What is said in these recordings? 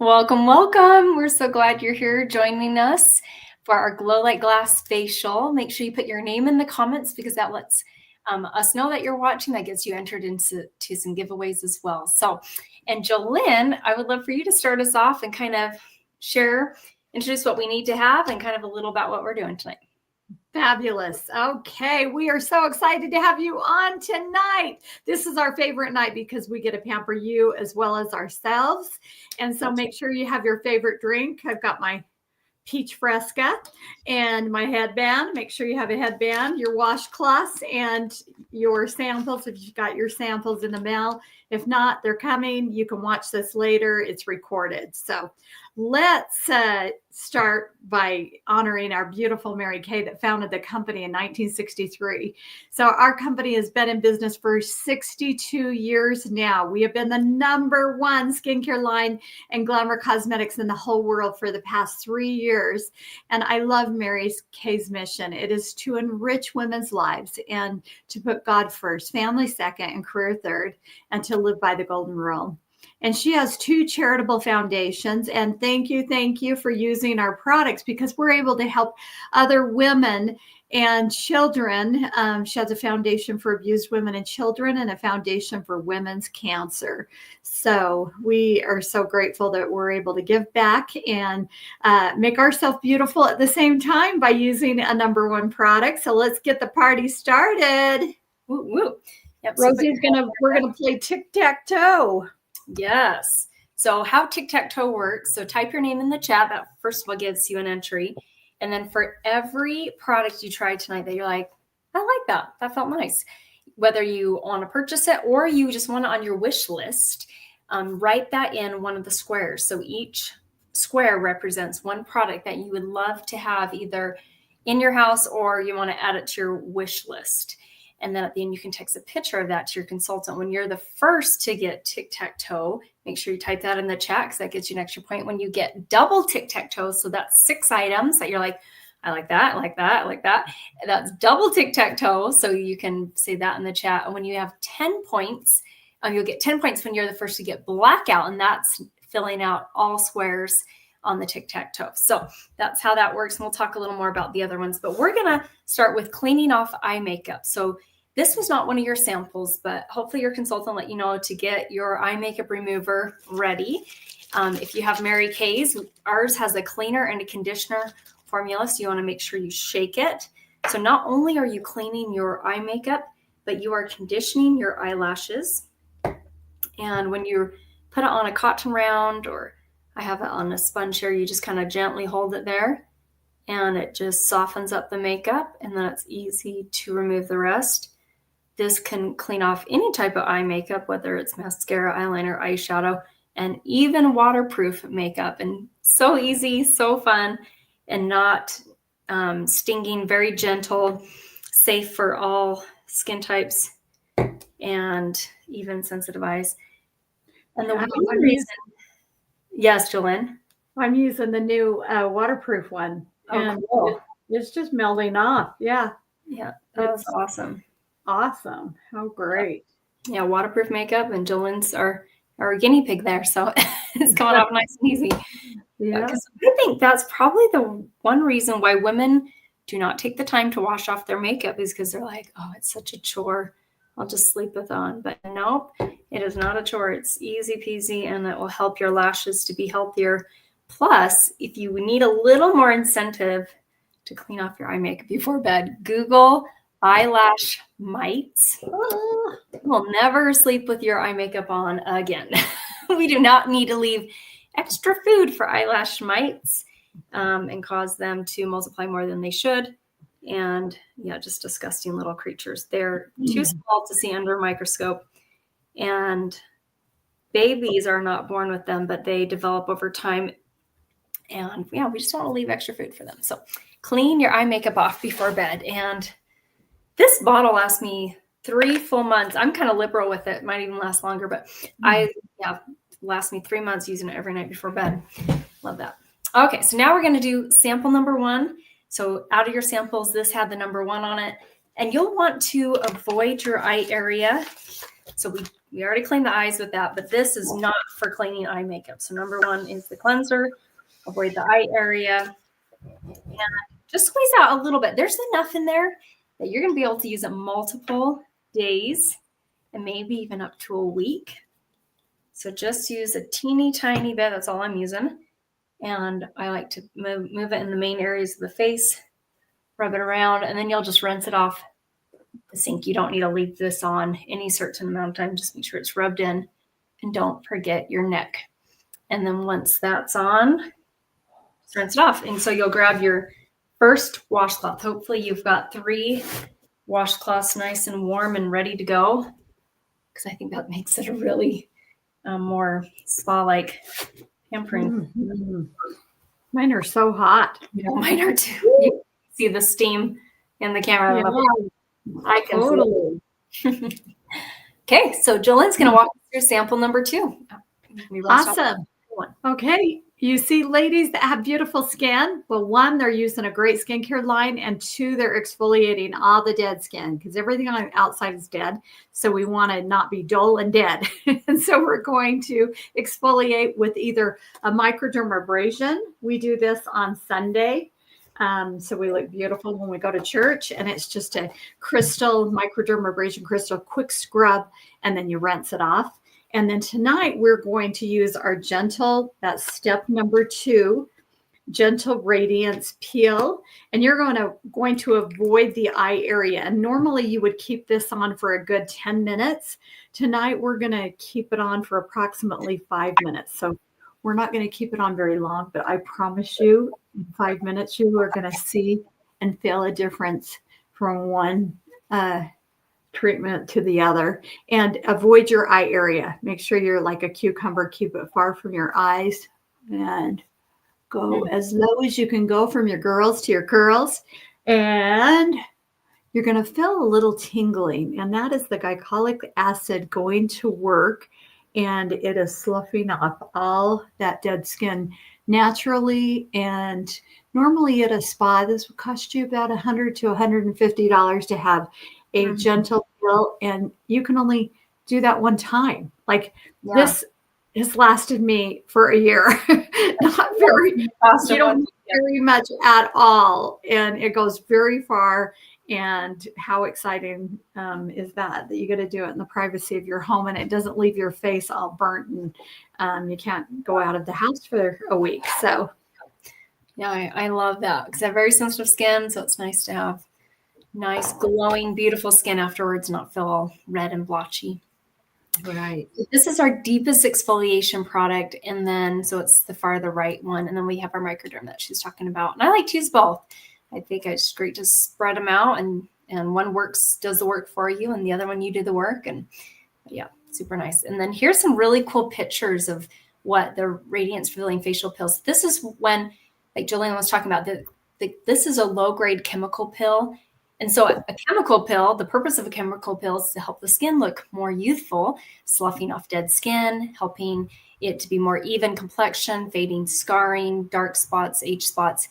Welcome, welcome. We're so glad you're here joining us for our Glow Like Glass facial. Make sure you put your name in the comments because that lets us know that you're watching. That gets you entered into some giveaways as well. So, and Jolynn, I would love for you to start us off and kind of introduce what we need to have and kind of a little about what we're doing tonight. Fabulous. Okay, we are so excited to have you on tonight. This is our favorite night because we get to pamper you as well as ourselves. And so make sure you have your favorite drink. I've got my peach fresca and my headband. Make sure you have a headband, your washcloths, and your samples if you've got your samples in the mail. If not, they're coming. You can watch this later. It's recorded. So let's start by honoring our beautiful Mary Kay that founded the company in 1963. So our company has been in business for 62 years now. We have been the #1 skincare line and glamour cosmetics in the whole world for the past 3 years. And I love Mary Kay's mission. It is to enrich women's lives and to put God first, family second, and career third, and to live by the golden rule. And she has 2 charitable foundations. And thank you for using our products because we're able to help other women and children. She has a foundation for abused women and children and a foundation for women's cancer. So we are so grateful that we're able to give back and make ourselves beautiful at the same time by using a #1 product. So let's get the party started. Woo, woo. Yep, Rosie's we're gonna play tic-tac-toe. Yes. So how tic-tac-toe works. So type your name in the chat. That first of all gives you an entry. And then for every product you try tonight that you're like, I like that. That felt nice. Whether you want to purchase it or you just want it on your wish list, write that in one of the squares. So each square represents one product that you would love to have either in your house or you want to add it to your wish list. And then at the end, you can text a picture of that to your consultant. When you're the first to get tic-tac-toe, make sure you type that in the chat because that gets you an extra point. When you get double tic-tac-toe, so that's 6 items that you're like, I like that, I like that, I like that. And that's double tic-tac-toe. So you can say that in the chat. And when you have 10 points, you'll get 10 points when you're the first to get blackout. And that's filling out all squares on the tic-tac-toe. So that's how that works. And we'll talk a little more about the other ones. But we're going to start with cleaning off eye makeup. So this was not one of your samples, but hopefully your consultant let you know to get your eye makeup remover ready. If you have Mary Kay's, ours has a cleaner and a conditioner formula, so you want to make sure you shake it. So not only are you cleaning your eye makeup, but you are conditioning your eyelashes. And when you put it on a cotton round, or I have it on a sponge here, you just kind of gently hold it there, and it just softens up the makeup, and then it's easy to remove the rest. This can clean off any type of eye makeup, whether it's mascara, eyeliner, eyeshadow, and even waterproof makeup. And so easy, so fun, and not stinging, very gentle, safe for all skin types and even sensitive eyes. And the one reason, yes, Jolynn? I'm using the new waterproof one. And cool. It's just melting off. Yeah. Yeah, that's awesome. Awesome. How great. Yeah, waterproof makeup, and Jolynn's our guinea pig there. So it's coming off nice and easy. Yeah. Because I think that's probably the one reason why women do not take the time to wash off their makeup is because they're like, oh, it's such a chore. I'll just sleep with on. But nope, it is not a chore. It's easy peasy, and it will help your lashes to be healthier. Plus, if you need a little more incentive to clean off your eye makeup before bed, Google eyelash mites. You will never sleep with your eye makeup on again. We do not need to leave extra food for eyelash mites and cause them to multiply more than they should. And yeah, just disgusting little creatures. They're too small to see under a microscope. And babies are not born with them, but they develop over time. And yeah, we just don't want to leave extra food for them. So clean your eye makeup off before bed. And this bottle lasts me 3 full months. I'm kind of liberal with it. Might even last longer, but lasts me 3 months using it every night before bed. Love that. Okay, so now we're going to do sample number 1. So out of your samples, this had the #1 on it. And you'll want to avoid your eye area. So we already cleaned the eyes with that, but this is not for cleaning eye makeup. So number one is the cleanser. Avoid the eye area. And just squeeze out a little bit. There's enough in there that you're going to be able to use it multiple days and maybe even up to a week. So just use a teeny tiny bit. That's all I'm using. And I like to move it in the main areas of the face, rub it around, and then you'll just rinse it off the sink. You don't need to leave this on any certain amount of time. Just make sure it's rubbed in, and don't forget your neck. And then once that's on, just rinse it off. And so you'll grab your first washcloth. Hopefully you've got 3 washcloths nice and warm and ready to go, because I think that makes it a really more spa-like pampering. Mm-hmm. Mine are so hot. Yeah, mine are too. You see the steam in the camera. Yeah, I can totally. Okay, so Jolene's going to walk us through sample number 2. Awesome. Okay, you see ladies that have beautiful skin. Well, 1, they're using a great skincare line, and 2, they're exfoliating all the dead skin, because everything on the outside is dead. So we want to not be dull and dead. And so we're going to exfoliate with either a microdermabrasion. We do this on Sunday. So we look beautiful when we go to church, and it's just a crystal microdermabrasion crystal, quick scrub, and then you rinse it off. And then tonight we're going to use our gentle, that's step number 2, gentle radiance peel. And you're going to avoid the eye area. And normally you would keep this on for a good 10 minutes. Tonight we're going to keep it on for approximately 5 minutes. So we're not going to keep it on very long, but I promise you in 5 minutes you are going to see and feel a difference from one treatment to the other. And avoid your eye area. Make sure you're like a cucumber. Keep it far from your eyes, and go as low as you can go from your girls to your curls. And you're going to feel a little tingling, and that is the glycolic acid going to work, and it is sloughing off all that dead skin naturally. And normally at a spa, this would cost you about $100 to $150 to have a gentle peel, and you can only do that one time. Like this has lasted me for a year. Not very, you don't need very much at all, and it goes very far. And how exciting is that you get to do it in the privacy of your home, and it doesn't leave your face all burnt, and you can't go out of the house for a week. So yeah, I love that, because I have very sensitive skin, so it's nice to have nice, glowing, beautiful skin afterwards, not feel all red and blotchy. Right. This is our deepest exfoliation product, and then so it's the farther right one, and then we have our microderm that she's talking about. And I like to use both. I think it's great to spread them out, and one does the work for you, and the other one you do the work, and yeah, super nice. And then here's some really cool pictures of what the Radiance Revealing Facial Pills. This is when, like Jolene was talking about, this is a low-grade chemical pill. And so a chemical pill, the purpose of a chemical pill is to help the skin look more youthful, sloughing off dead skin, helping it to be more even complexion, fading scarring, dark spots, age spots.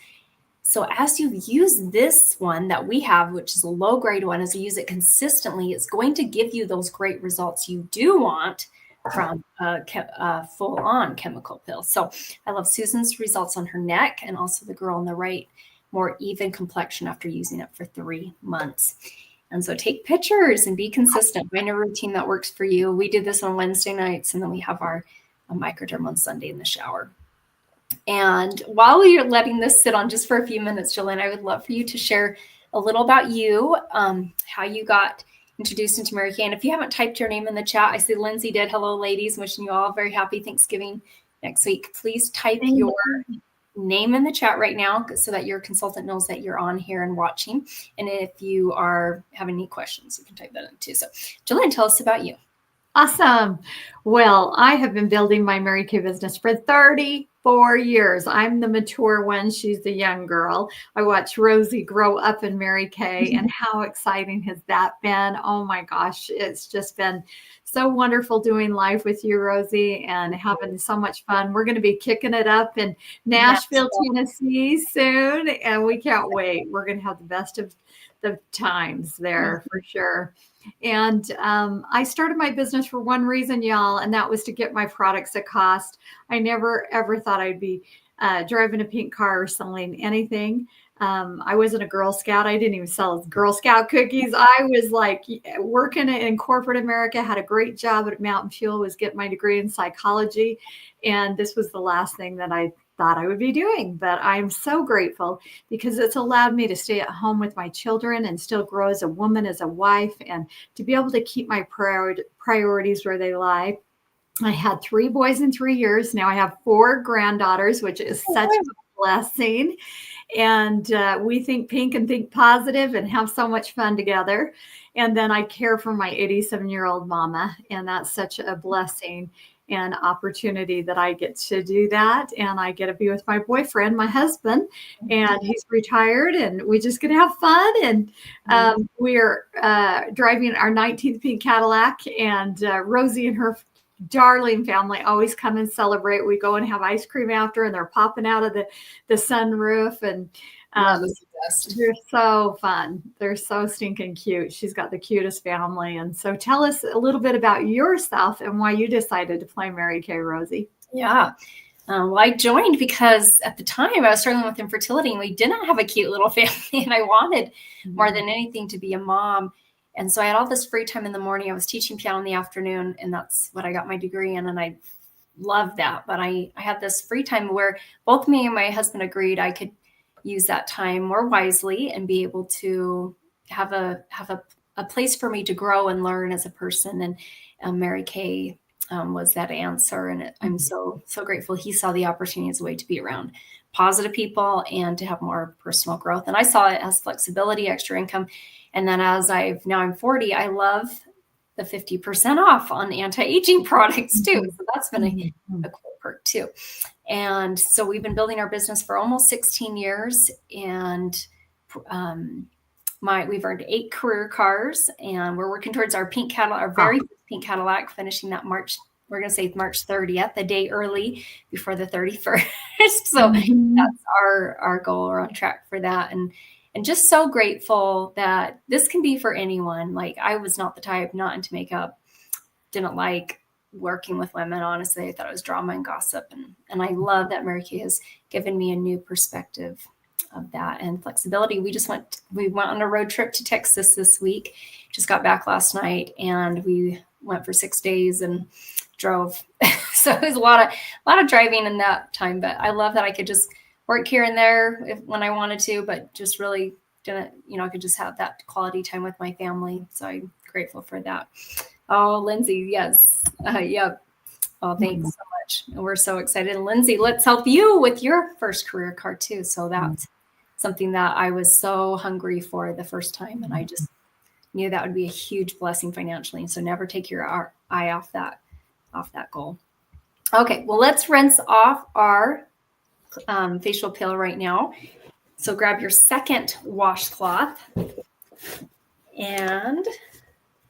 So as you use this one that we have, which is a low-grade one, as you use it consistently, it's going to give you those great results you do want from a full-on chemical pill. So I love Susan's results on her neck, and also the girl on the right, more even complexion after using it for 3 months. And so take pictures and be consistent. Find a routine that works for you. We did this on Wednesday nights, and then we have our microderm on Sunday in the shower. And while you're letting this sit on just for a few minutes, Jolene, I would love for you to share a little about you, how you got introduced into Mary Kay. And if you haven't typed your name in the chat, I see Lindsay did. Hello, ladies. Wishing you all a very happy Thanksgiving next week. Please type your name in the chat right now so that your consultant knows that you're on here and watching. And if you are having any questions, you can type that in too. So Jolene, tell us about you. Awesome. Well, I have been building my Mary Kay business for 34 years. I'm the mature one. She's the young girl. I watched Rosie grow up in Mary Kay, and how exciting has that been? Oh my gosh, it's just been so wonderful doing life with you, Rosie, and having so much fun. We're going to be kicking it up in Nashville, Tennessee soon, and we can't wait. We're going to have the best of the times there for sure. And I started my business for one reason, y'all, and that was to get my products at cost. I never, ever thought I'd be driving a pink car or selling anything. I wasn't a Girl Scout. I didn't even sell Girl Scout cookies. I was like working in corporate America, had a great job at Mountain Fuel, was getting my degree in psychology. And this was the last thing that I thought I would be doing. But I'm so grateful because it's allowed me to stay at home with my children and still grow as a woman, as a wife, and to be able to keep my priorities where they lie. I had 3 boys in 3 years. Now I have 4 granddaughters, which is such a blessing. And we think pink and think positive and have so much fun together. And then I care for my 87-year-old mama. And that's such a blessing and opportunity that I get to do that. And I get to be with my boyfriend, my husband, and he's retired, and we just get to have fun. And we're driving our 19th pink Cadillac, and Rosie and her darling family always come and celebrate. We go and have ice cream after, and they're popping out of the sunroof, and they're so fun. They're so stinking cute. She's got the cutest family. And so tell us a little bit about yourself and why you decided to play Mary Kay, Rosie. Yeah. Well, I joined because at the time I was struggling with infertility, and we didn't have a cute little family, and I wanted more than anything to be a mom. And so I had all this free time in the morning. I was teaching piano in the afternoon, and that's what I got my degree in. And I loved that. But I had this free time where both me and my husband agreed I could use that time more wisely and be able to have a place for me to grow and learn as a person. And Mary Kay was that answer. And I'm so grateful he saw the opportunity as a way to be around positive people and to have more personal growth. And I saw it as flexibility, extra income. And then as I'm 40, I love the 50% off on anti-aging products too. So that's been a cool perk too. And so we've been building our business for almost 16 years, and we've earned 8 career cars, and we're working towards our pink Cadillac, our very first pink Cadillac, finishing that March. We're going to say March 30th, the day early before the 31st. So that's our goal. We're on track for that. And just so grateful that this can be for anyone. Like, I was not the type, not into makeup, didn't like working with women. Honestly, I thought it was drama and gossip. And I love that Mary Kay has given me a new perspective of that and flexibility. We went on a road trip to Texas this week, just got back last night, and we went for 6 days and drove. So it was a lot of driving in that time, but I love that I could just work here and there when I wanted to, but just really didn't, I could just have that quality time with my family. So I'm grateful for that. Oh, Lindsay, yes. Yep. Oh, thanks so much. And we're so excited. And Lindsay, let's help you with your first career card too. So that's something that I was so hungry for the first time. And I just knew that would be a huge blessing financially. So never take your eye off that goal. Okay. Well, let's rinse off our facial peel right now. So grab your second washcloth, and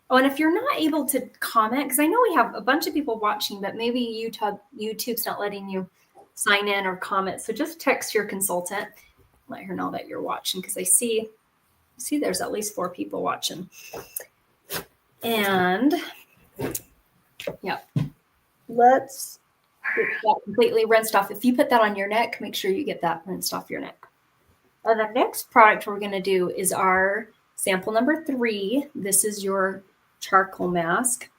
if you're not able to comment, because I know we have a bunch of people watching, but maybe YouTube's not letting you sign in or comment. So just text your consultant, let her know that you're watching, because I see there's at least 4 people watching. And yeah, let's get that completely rinsed off. If you put that on your neck, make sure you get that rinsed off your neck. And the next product we're going to do is our sample number 3. This is your charcoal mask.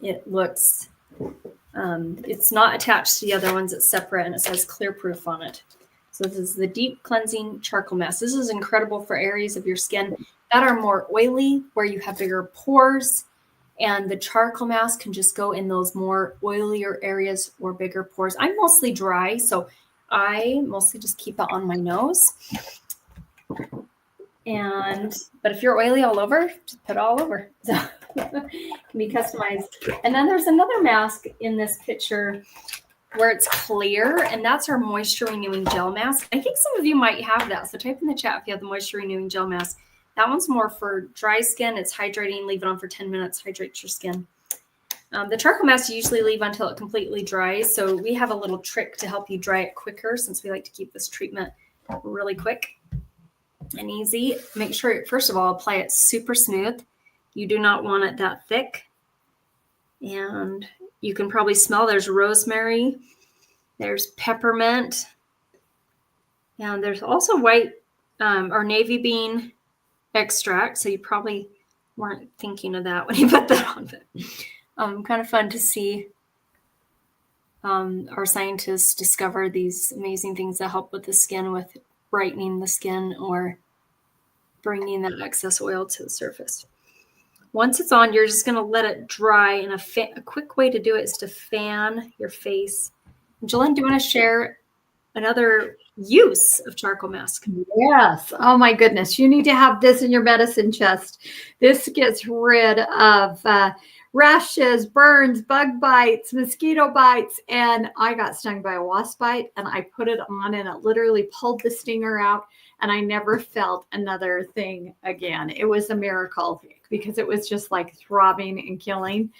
It looks, it's not attached to the other ones. It's separate, and it says clear proof on it. So this is the deep cleansing charcoal mask. This is incredible for areas of your skin that are more oily, where you have bigger pores. And the charcoal mask can just go in those more oilier areas or bigger pores. I'm mostly dry, so I mostly just keep it on my nose. But if you're oily all over, just put it all over. So it can be customized. And then there's another mask in this picture where it's clear, and that's our moisture renewing gel mask. I think some of you might have that. So type in the chat if you have the moisture renewing gel mask. That one's more for dry skin. It's hydrating. Leave it on for 10 minutes. Hydrates your skin. The charcoal mask you usually leave until it completely dries. So we have a little trick to help you dry it quicker, since we like to keep this treatment really quick. and easy. Make sure, first of all, apply it super smooth. You do not want it that thick. And you can probably smell there's rosemary, there's peppermint, and there's also white or navy bean extract. So you probably weren't thinking of that when you put that on. But kind of fun to see our scientists discover these amazing things that help with the skin, with brightening the skin or bringing that excess oil to the surface. Once it's on, you're just going to let it dry. And a quick way to do it is to fan your face. Jillian, do you want to share another use of charcoal mask? Yes. Oh my goodness. You need to have this in your medicine chest. This gets rid of rashes, burns, bug bites, mosquito bites. And I got stung by a wasp bite and I put it on and it literally pulled the stinger out and I never felt another thing again. It was a miracle because it was just like throbbing and killing.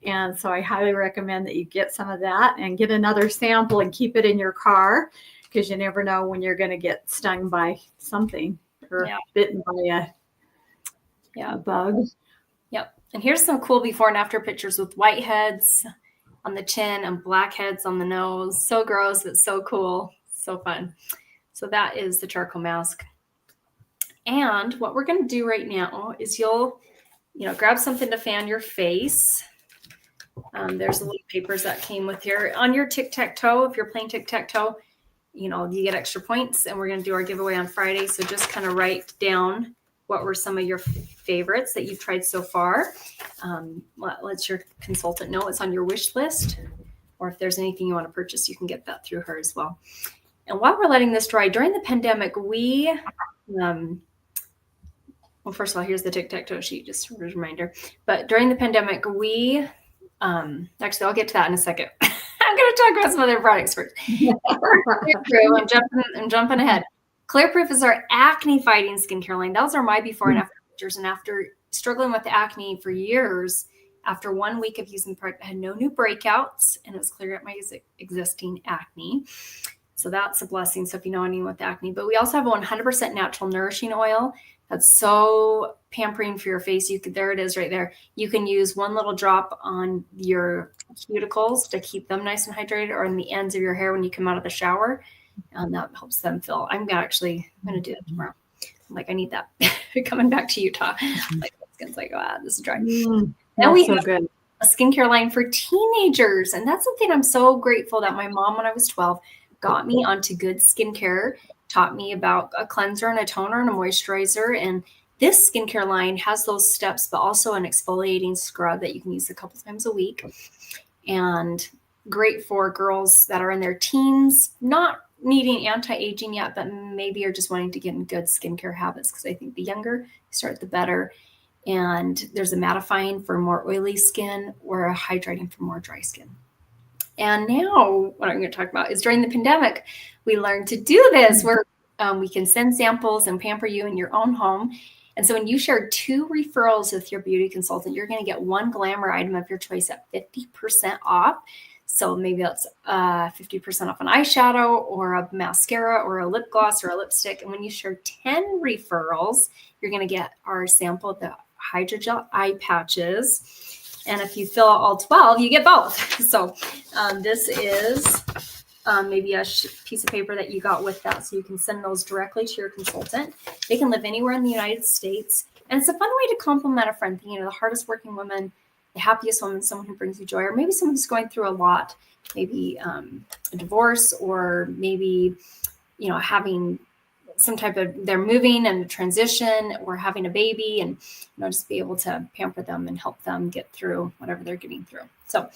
And so I highly recommend that you get some of that and get another sample and keep it in your car, because you never know when you're going to get stung by something or bitten by a bug. Yep. And here's some cool before and after pictures with white heads on the chin and black heads on the nose. So gross, but so cool. So fun. So that is the charcoal mask. And what we're going to do right now is you'll grab something to fan your face. There's the little papers that came with here. On your tic-tac-toe, if you're playing tic-tac-toe, you get extra points, and we're going to do our giveaway on Friday. So just kind of write down what were some of your favorites that you've tried so far. Let your consultant know it's on your wish list, or if there's anything you want to purchase, you can get that through her as well. And while we're letting this dry, during the pandemic, we, well, first of all, here's the tic-tac-toe sheet, just a reminder. But during the pandemic, we, actually, I'll get to that in a second. I'm going to talk about some other products first. I'm jumping ahead. Clearproof is our acne-fighting skincare line. Those are my before and after pictures. And after struggling with acne for years, after 1 week of using the product, I had no new breakouts, and it was clearing up my existing acne. So that's a blessing. So if you know anyone with acne, but we also have a 100% natural nourishing oil that's so pampering for your face. There it is right there. You can use one little drop on your cuticles to keep them nice and hydrated, or on the ends of your hair when you come out of the shower. And that helps them feel. I'm going to do it tomorrow. I'm like, I need that. Coming back to Utah. Like, my skin's like, this is dry. Now we have a skincare line for teenagers. And that's something I'm so grateful that my mom, when I was 12, got me onto good skincare, taught me about a cleanser and a toner and a moisturizer. And this skincare line has those steps, but also an exfoliating scrub that you can use a couple times a week. And great for girls that are in their teens, not needing anti-aging yet, but maybe are just wanting to get in good skincare habits, because I think the younger you start, the better. And there's a mattifying for more oily skin or a hydrating for more dry skin. And now what I'm going to talk about is during the pandemic, we learned to do this where we can send samples and pamper you in your own home. And so when you share 2 referrals with your beauty consultant, you're going to get 1 glamour item of your choice at 50% off. So maybe that's 50% off an eyeshadow or a mascara or a lip gloss or a lipstick. And when you share 10 referrals, you're going to get our sample of the hydrogel eye patches. And if you fill out all 12, you get both. So this is maybe a piece of paper that you got with that. So you can send those directly to your consultant. They can live anywhere in the United States. And it's a fun way to compliment a friend. The hardest working woman, the happiest woman, someone who brings you joy, or maybe someone who's going through a lot, maybe a divorce, or maybe, having some type of, they're moving and transition or having a baby, and, just be able to pamper them and help them get through whatever they're getting through. So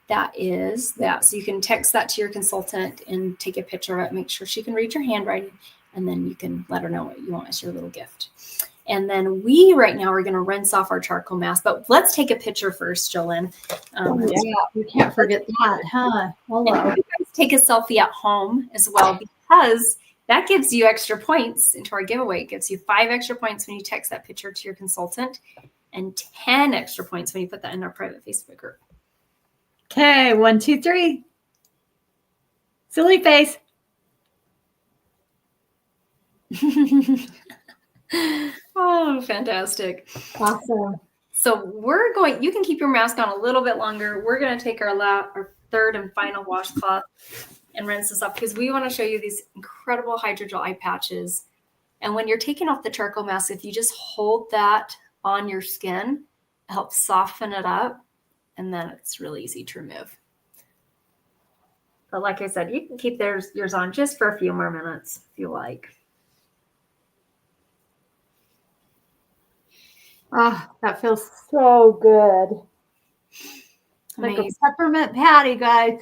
that is that. So you can text that to your consultant and take a picture of it, make sure she can read your handwriting, and then you can let her know what you want as your little gift. And then we right now are going to rinse off our charcoal mask, but let's take a picture first, Jolyn. We can't forget that, huh? And you guys take a selfie at home as well, because that gives you extra points into our giveaway. It gives you 5 extra points when you text that picture to your consultant, and 10 extra points when you put that in our private Facebook group. Okay, 1, 2, 3. Silly face. Oh, fantastic. Awesome. So you can keep your mask on a little bit longer. We're going to take our third and final washcloth and rinse this off because we want to show you these incredible hydrogel eye patches. And when you're taking off the charcoal mask, if you just hold that on your skin, it helps soften it up, and then it's really easy to remove. But like I said, you can keep yours on just for a few more minutes if you like. Oh, that feels so good. Like a peppermint patty, guys.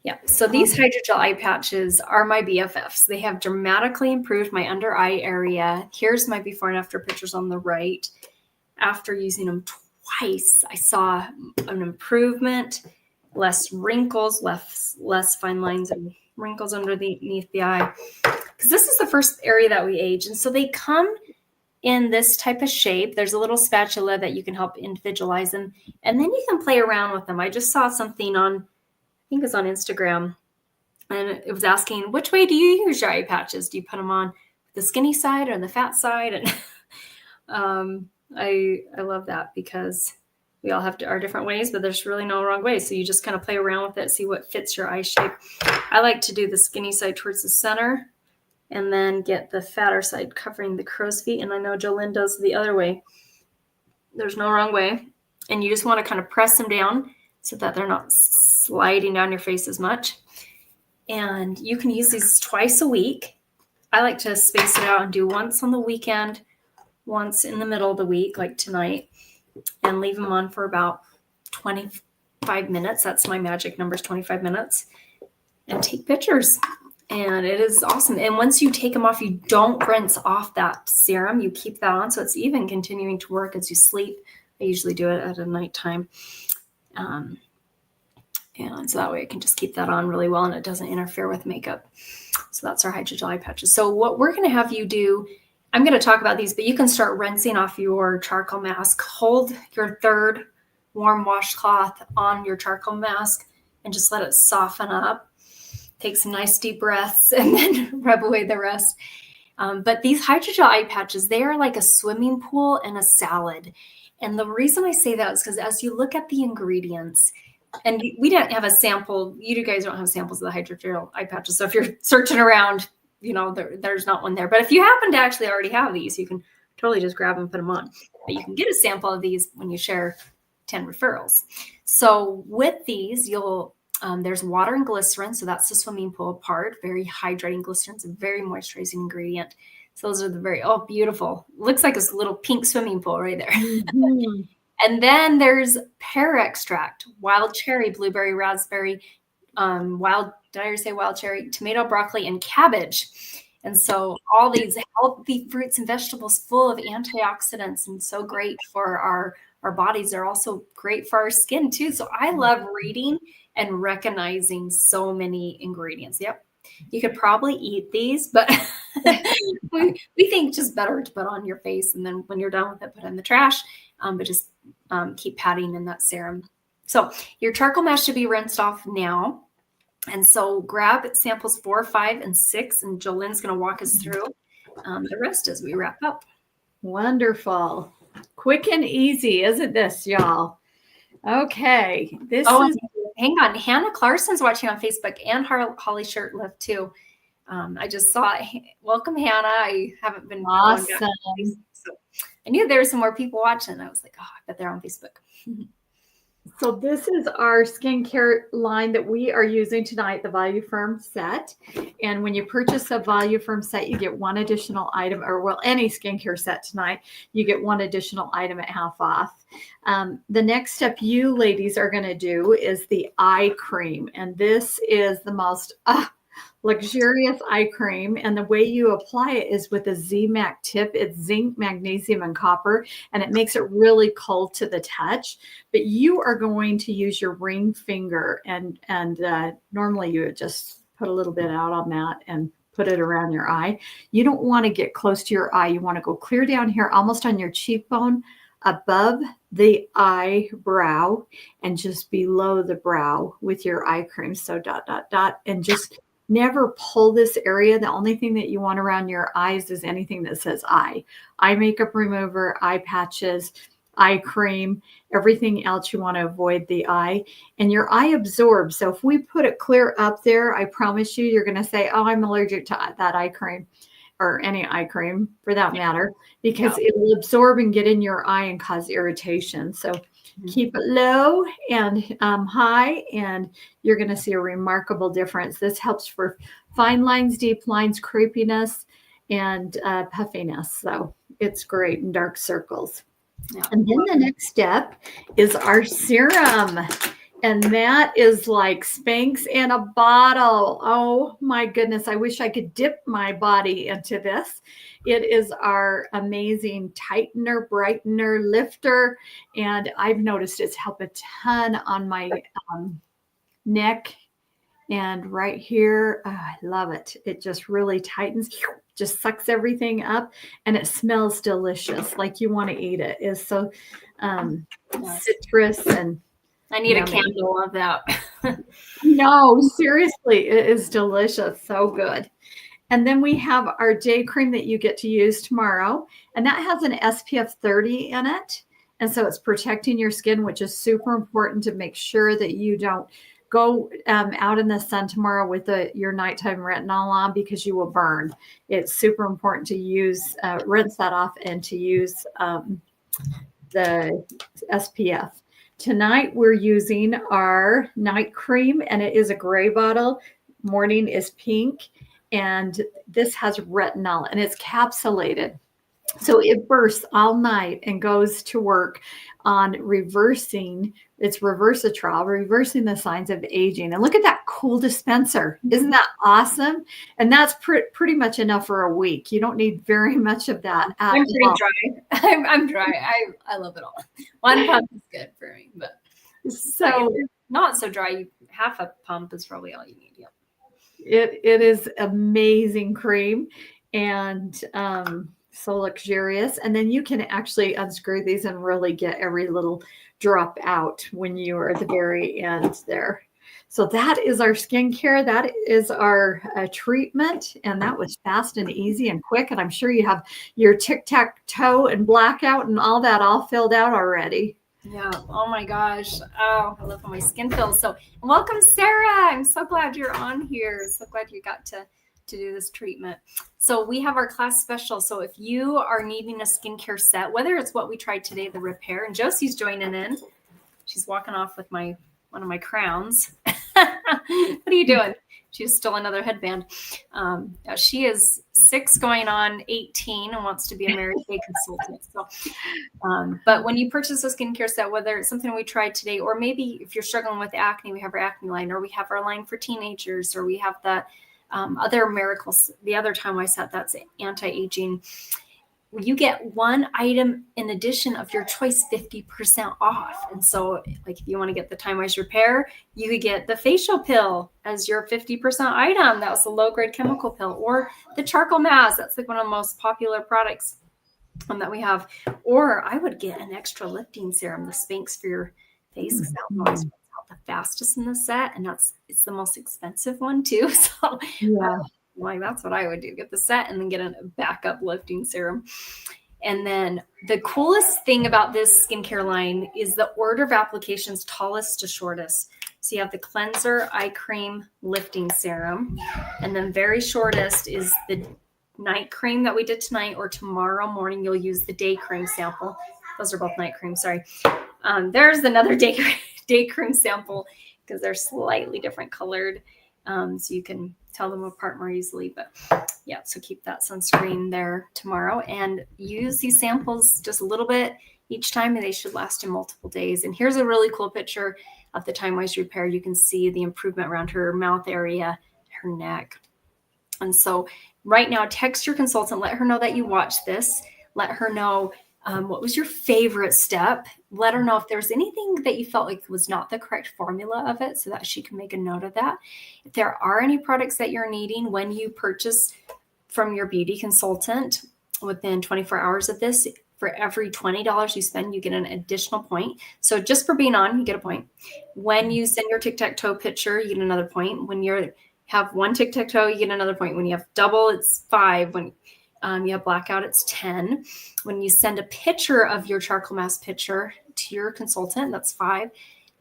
Yeah, so these hydrogel eye patches are my BFFs. They have dramatically improved my under eye area. Here's my before and after pictures on the right. After using them twice, I saw an improvement, less wrinkles, less fine lines and wrinkles underneath the eye. Because this is the first area that we age. And so they come in this type of shape. There's a little spatula that you can help individualize them. And then you can play around with them. I just saw something on, I think it was on Instagram, and it was asking, which way do you use your eye patches? Do you put them on the skinny side or the fat side? And I love that because we all have our different ways, but there's really no wrong way. So you just kind of play around with it, see what fits your eye shape. I like to do the skinny side towards the center and then get the fatter side covering the crow's feet. And I know Jolynn does the other way. There's no wrong way. And you just want to kind of press them down so that they're not sliding down your face as much. And you can use these twice a week. I like to space it out and do once on the weekend, once in the middle of the week, like tonight, and leave them on for about 25 minutes. That's my magic number, is 25 minutes, and take pictures. And it is awesome. And once you take them off, you don't rinse off that serum. You keep that on. So it's even continuing to work as you sleep. I usually do it at a nighttime. And so that way I can just keep that on really well and it doesn't interfere with makeup. So that's our hydrogel eye patches. So what we're going to have you do, I'm going to talk about these, but you can start rinsing off your charcoal mask. Hold your third warm washcloth on your charcoal mask and just let it soften up. Take some nice deep breaths and then rub away the rest. But these hydrogel eye patches, they are like a swimming pool and a salad. And the reason I say that is because as you look at the ingredients, and we didn't have a sample, you guys don't have samples of the hydrogel eye patches. So if you're searching around, there's not one there. But if you happen to actually already have these, you can totally just grab them and put them on. But you can get a sample of these when you share 10 referrals. So with these, there's water and glycerin. So that's the swimming pool part. Very hydrating glycerin. It's a very moisturizing ingredient. So those are beautiful. Looks like a little pink swimming pool right there. Mm-hmm. And then there's pear extract, wild cherry, blueberry, raspberry, wild cherry, tomato, broccoli, and cabbage. And so all these healthy fruits and vegetables full of antioxidants and so great for our bodies. They're also great for our skin too. So I love reading and recognizing so many ingredients. Yep. You could probably eat these, but we think just better to put on your face. And then when you're done with it, put it in the trash, but just keep patting in that serum. So your charcoal mask should be rinsed off now. And so grab samples 4, 5, and 6, and Jolynn's going to walk us through the rest as we wrap up. Wonderful. Quick and easy, isn't this, y'all? Okay. Hang on. Hannah Clarson's watching on Facebook, and Holly Shirtlift too. I just saw it. Welcome, Hannah. I haven't been awesome. So I knew there were some more people watching. I was like, I bet they're on Facebook. So this is our skincare line that we are using tonight, the Value Firm set. And when you purchase a Value Firm set, you get one additional item, any skincare set tonight, you get one additional item at half off. The next step you ladies are going to do is the eye cream. And this is the most luxurious eye cream, and the way you apply it is with a ZMAC tip. It's zinc, magnesium, and copper, and it makes it really cold to the touch. But you are going to use your ring finger, and normally you would just put a little bit out on that and put it around your eye. You don't want to get close to your eye. You want to go clear down here, almost on your cheekbone, above the eyebrow, and just below the brow with your eye cream. So ... and just never pull this area. The only thing that you want around your eyes is anything that says eye makeup remover, eye patches, eye cream, everything else you want to avoid the eye. And your eye absorbs. So if we put it clear up there, I promise you're going to say, oh, I'm allergic to that eye cream, or any eye cream for that matter, because it will absorb and get in your eye and cause irritation. So keep it low and high, and you're going to see a remarkable difference. This helps for fine lines, deep lines, creepiness, and puffiness. So it's great in dark circles. Yeah. And then the next step is our serum. And that is like Spanx in a bottle. Oh my goodness. I wish I could dip my body into this. It is our amazing tightener, brightener, lifter. And I've noticed it's helped a ton on my neck and right here. Oh, I love it. It just really tightens, just sucks everything up, and it smells delicious. Like you want to eat it. It's so citrus, and I need a candle of that. No, seriously, it is delicious. So good. And then we have our day cream that you get to use tomorrow. And that has an SPF 30 in it. And so it's protecting your skin, which is super important to make sure that you don't go out in the sun tomorrow with your nighttime retinol on, because you will burn. It's super important to use, rinse that off, and to use the SPF. Tonight, we're using our night cream, and it is a gray bottle. Morning is pink, and this has retinol, and it's capsulated. So it bursts all night and goes to work on reversing the signs of aging. And look at that cool dispenser. Isn't that awesome? And that's pretty much enough for a week. You don't need very much of that. I'm pretty dry. I'm dry. I love it all. One pump is good for me, but so not so dry. Half a pump is probably all you need. Yeah. It is amazing cream, and so luxurious. And then you can actually unscrew these and really get every little drop out when you are at the very end there. So that is our skincare. That is our treatment. And that was fast and easy and quick. And I'm sure you have your tic-tac-toe and blackout and all that all filled out already. Yeah. Oh my gosh. Oh, I love how my skin feels. So welcome, Sarah. I'm so glad you're on here. So glad you got to do this treatment. So we have our class special. So if you are needing a skincare set, whether it's what we tried today, the repair, and Josie's joining in. She's walking off with one of my crowns. What are you doing? She's still another headband. She is 6 going on 18 and wants to be a Mary Kay consultant. So, but when you purchase a skincare set, whether it's something we tried today, or maybe if you're struggling with acne, we have our acne line, or we have our line for teenagers, or we have the other miracles. The other time I said that's anti-aging. You get one item in addition of your choice 50% off. And so like if you want to get the Time Wise Repair, you could get the facial pill as your 50% item. That was the low grade chemical pill, or the charcoal mask. That's like one of the most popular products that we have. Or I would get an extra lifting serum, the Spanx for your face, because that one always runs out the fastest in the set. And it's the most expensive one too. So yeah. Like that's what I would do, get the set and then get a backup lifting serum. And then the coolest thing about this skincare line is the order of applications, tallest to shortest. So you have the cleanser, eye cream, lifting serum, and then very shortest is the night cream that we did tonight, or tomorrow morning you'll use the day cream sample. Those are both night cream, sorry. There's another day cream sample because they're slightly different colored. So you can tell them apart more easily, but yeah, so keep that sunscreen there tomorrow and use these samples just a little bit each time, and they should last you multiple days. And here's a really cool picture of the Time Wise Repair. You can see the improvement around her mouth area, her neck. And so right now, text your consultant, let her know that you watched this, let her know what was your favorite step. Let her know if there's anything that you felt like was not the correct formula of it, so that she can make a note of that. If there are any products that you're needing when you purchase from your beauty consultant within 24 hours of this, for every $20 you spend, you get an additional point. So just for being on, you get a point. When you send your tic-tac-toe picture, you get another point. When you're have one tic-tac-toe, you get another point. When you have double, it's 5. When you have blackout, it's 10. When you send a picture of your charcoal mask picture to your consultant, that's 5.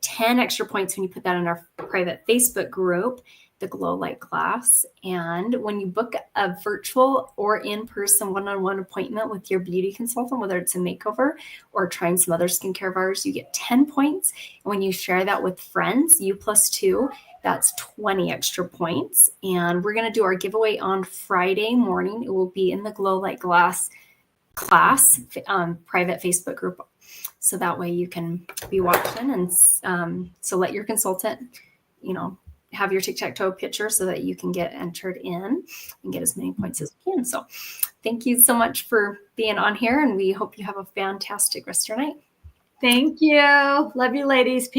10 extra points when you put that in our private Facebook group, the Glow Like Glass. And when you book a virtual or in-person one-on-one appointment with your beauty consultant, whether it's a makeover or trying some other skincare of ours, you get 10 points. And when you share that with friends, you plus 2, that's 20 extra points. And we're going to do our giveaway on Friday morning. It will be in the Glow Like Glass class, private Facebook group. So that way you can be watching. And so let your consultant, have your tic-tac-toe picture so that you can get entered in and get as many points as you can. So thank you so much for being on here, and we hope you have a fantastic rest of your night. Thank you. Love you, ladies.